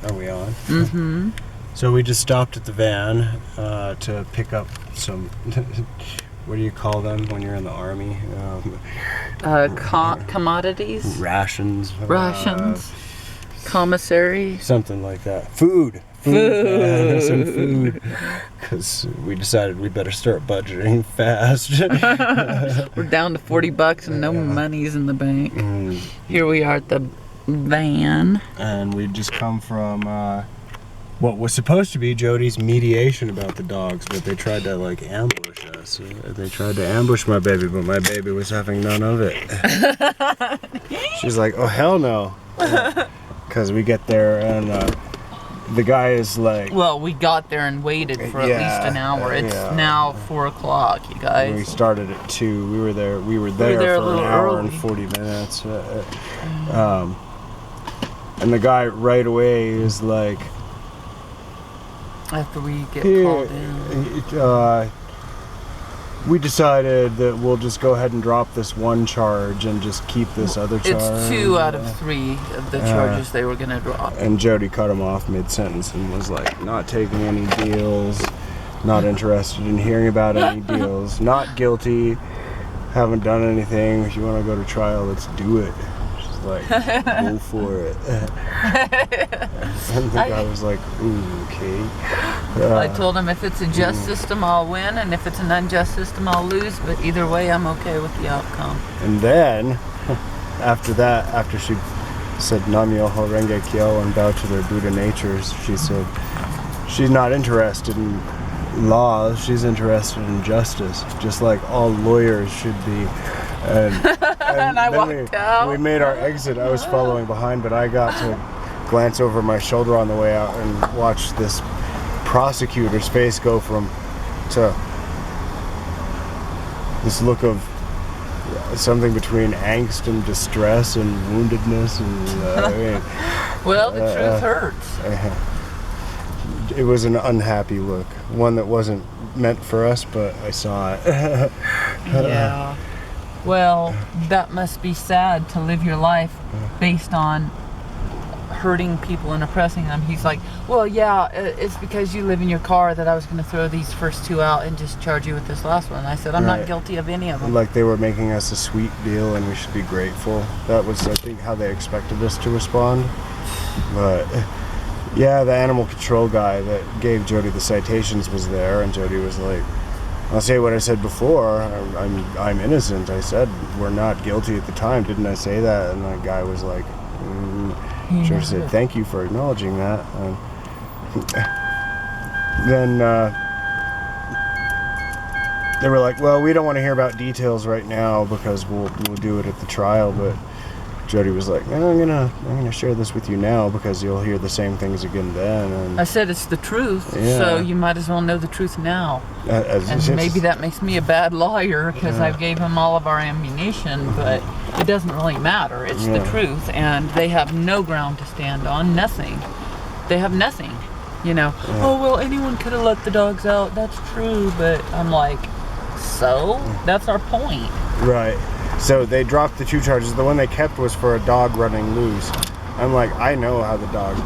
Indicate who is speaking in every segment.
Speaker 1: Are we on?
Speaker 2: Mm-hmm.
Speaker 1: So we just stopped at the van to pick up some. What do you call them when you're in the army?
Speaker 2: Commodities,
Speaker 1: Rations.
Speaker 2: commissary.
Speaker 1: Something like that. Food. Some food. Because we decided we better start budgeting fast.
Speaker 2: We're down to $40 and no money's in the bank. Here we are at the van.
Speaker 1: And we just come from what was supposed to be Jody's mediation about the dogs, but they tried to like ambush us. They tried to ambush my baby, but my baby was having none of it. She's like, oh hell no. Because we get there and the guy is like...
Speaker 2: Well, we got there and waited for at least an hour. It's now 4 o'clock, you guys.
Speaker 1: We started at 2. We were there for an hour and 40 minutes. And the guy right away is like...
Speaker 2: After we get called in.
Speaker 1: We decided that we'll just go ahead and drop this one charge and just keep this other charge.
Speaker 2: It's 2 out of 3 of the charges they were going to drop.
Speaker 1: And Jody cut him off mid-sentence and was like, not taking any deals, not interested in hearing about any deals, not guilty, haven't done anything. If you want to go to trial, let's do it. She's like, go for it. And the guy was like, ooh, okay.
Speaker 2: I told him if it's a just system, I'll win, and if it's an unjust system, I'll lose, but either way, I'm okay with the outcome.
Speaker 1: And then, after that, after she said Nam-myoho Renge Kyo and bow to their Buddha natures, she said she's not interested in laws, she's interested in justice, just like all lawyers should be. And
Speaker 2: I walked out.
Speaker 1: We made our exit. I was following behind, but I got to glance over my shoulder on the way out and watch this prosecutor's face go to this look of something between angst and distress and woundedness and
Speaker 2: well, the truth hurts.
Speaker 1: It was an unhappy look, one that wasn't meant for us, but I saw it.
Speaker 2: Yeah. Well, that must be sad to live your life based on hurting people and oppressing them. He's like, well, yeah, it's because you live in your car that I was going to throw these first 2 out and just charge you with this last one. I said, I'm not guilty of any of them.
Speaker 1: Like they were making us a sweet deal and we should be grateful. That was, I think, how they expected us to respond. But yeah, the animal control guy that gave Jody the citations was there, and Jody was like, I'll say what I said before. I'm innocent. I said we're not guilty at the time. Didn't I say that? And the guy was like, sure. Said thank you for acknowledging that. And then they were like, well, we don't want to hear about details right now because we'll do it at the trial. But Jody was like, I'm gonna share this with you now because you'll hear the same things again then. And
Speaker 2: I said it's the truth, so you might as well know the truth now. And maybe that makes me a bad lawyer because I gave him all of our ammunition, but it doesn't really matter. It's the truth, and they have no ground to stand on. Nothing. They have nothing. You know. Oh well, anyone could have let the dogs out. That's true, but I'm like, so that's our point.
Speaker 1: Right. So they dropped the 2 charges. The one they kept was for a dog running loose. I'm like, I know how the dog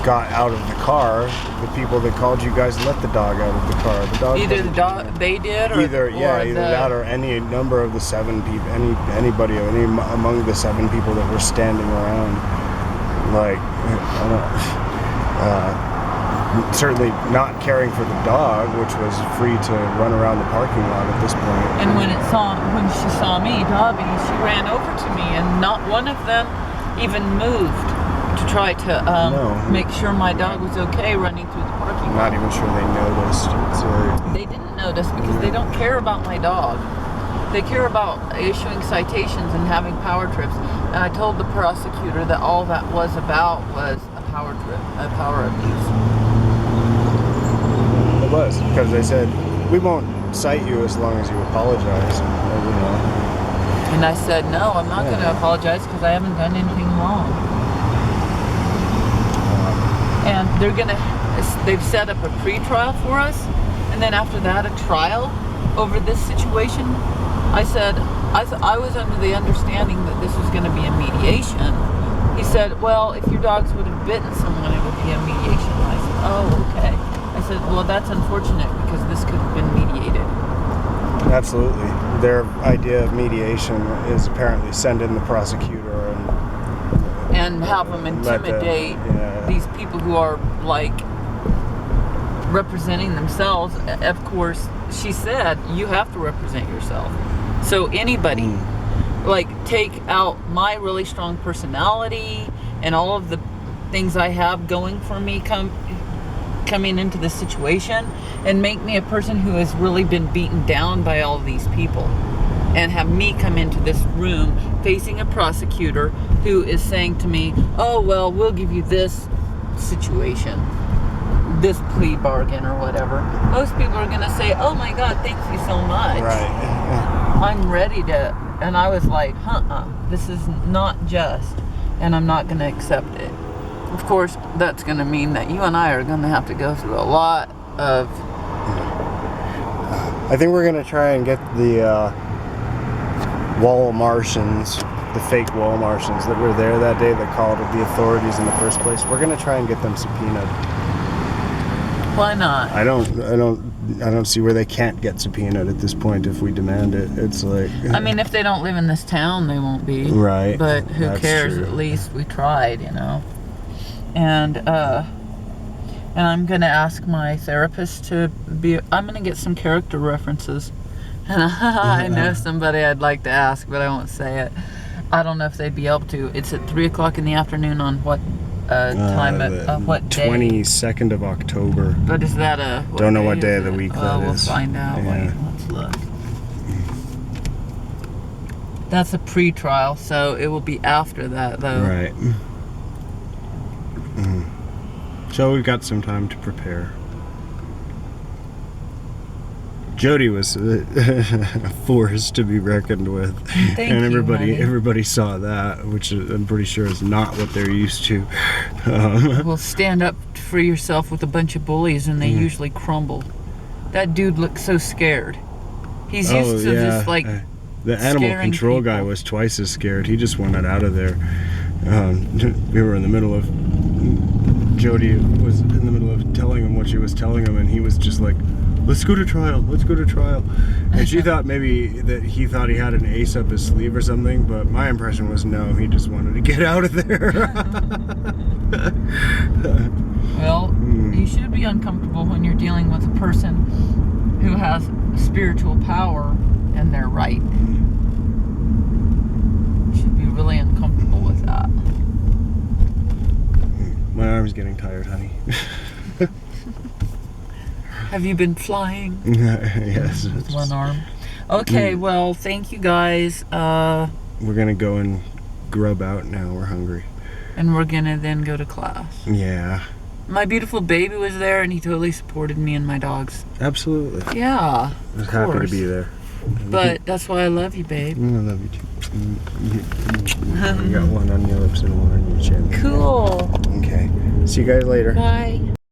Speaker 1: got out of the car. The people that called you guys let the dog out of the car. The dog
Speaker 2: either the dog they did, or
Speaker 1: either that or any number of the 7 people, anybody among the 7 people that were standing around. Like, certainly not caring for the dog, which was free to run around the parking lot at this point.
Speaker 2: And when she saw me, Dobby, she ran over to me, and not one of them even moved to try to make sure my dog was okay running through the parking lot.
Speaker 1: Not even sure they noticed.
Speaker 2: They didn't notice because they don't care about my dog. They care about issuing citations and having power trips. And I told the prosecutor that all that was about was a power trip, a power abuse.
Speaker 1: Was because they said we won't cite you as long as you apologize.
Speaker 2: And I said no, I'm not going to apologize because I haven't done anything wrong. And they've set up a pre-trial for us, and then after that a trial over this situation. I said I was under the understanding that this was going to be a mediation. He said, well, if your dogs would have bitten someone, it would be a mediation. I said, oh, okay. I said, well, that's unfortunate because this could have been mediated.
Speaker 1: Absolutely. Their idea of mediation is apparently send in the prosecutor
Speaker 2: and have them intimidate these people who are like representing themselves. Of course, she said you have to represent yourself. So anybody, like, take out my really strong personality and all of the things I have going for me coming into this situation, and make me a person who has really been beaten down by all of these people, and have me come into this room facing a prosecutor who is saying to me, oh, well, we'll give you this situation, this plea bargain or whatever. Most people are going to say, oh my God, thank you so much.
Speaker 1: Right.
Speaker 2: I'm ready to, and I was like, this is not just, and I'm not going to accept it. Of course, that's going to mean that you and I are going to have to go through a lot of...
Speaker 1: I think we're going to try and get the wall Martians, the fake wall Martians that were there that day that called the authorities in the first place. We're going to try and get them subpoenaed.
Speaker 2: Why not?
Speaker 1: I don't see where they can't get subpoenaed at this point if we demand it. It's like...
Speaker 2: I mean, if they don't live in this town, they won't be.
Speaker 1: Right.
Speaker 2: But who cares?
Speaker 1: True.
Speaker 2: At least we tried, you know. And I'm going to ask my therapist to be... I'm going to get some character references. And I know somebody I'd like to ask, but I won't say it. I don't know if they'd be able to. It's at 3 o'clock in the afternoon on what time of what day?
Speaker 1: 22nd of October.
Speaker 2: But is that a...
Speaker 1: Don't know what day of the week that
Speaker 2: we'll
Speaker 1: is.
Speaker 2: find out.
Speaker 1: Yeah.
Speaker 2: Wait, let's look. That's a pre-trial, so it will be after that, though.
Speaker 1: Right. So we've got some time to prepare. Jody was a force to be reckoned with.
Speaker 2: Thank you, honey.
Speaker 1: Everybody saw that, which I'm pretty sure is not what they're used to.
Speaker 2: Well, stand up for yourself with a bunch of bullies, and they usually crumble. That dude looked so scared. He's used to just like
Speaker 1: the animal control
Speaker 2: people.
Speaker 1: guy was twice as scared. He just wanted out of there. We were in the middle of... Jody was in the middle of telling him what she was telling him, and he was just like, let's go to trial, let's go to trial. And she thought maybe that he thought he had an ace up his sleeve or something, but my impression was no, he just wanted to get out of there.
Speaker 2: Well, you should be uncomfortable when you're dealing with a person who has spiritual power and they're right. You should be really uncomfortable with that.
Speaker 1: My arm's getting tired, honey.
Speaker 2: Have you been flying?
Speaker 1: Yes.
Speaker 2: With one arm. Okay, well, thank you guys.
Speaker 1: We're gonna go and grub out now. We're hungry.
Speaker 2: And we're gonna then go to class.
Speaker 1: Yeah.
Speaker 2: My beautiful baby was there, and he totally supported me and my dogs.
Speaker 1: Absolutely.
Speaker 2: Yeah.
Speaker 1: I was happy to be there.
Speaker 2: But that's why I love you, babe.
Speaker 1: I love you too. You got one on your lips and one on your chin.
Speaker 2: Cool.
Speaker 1: Okay. See you guys later.
Speaker 2: Bye.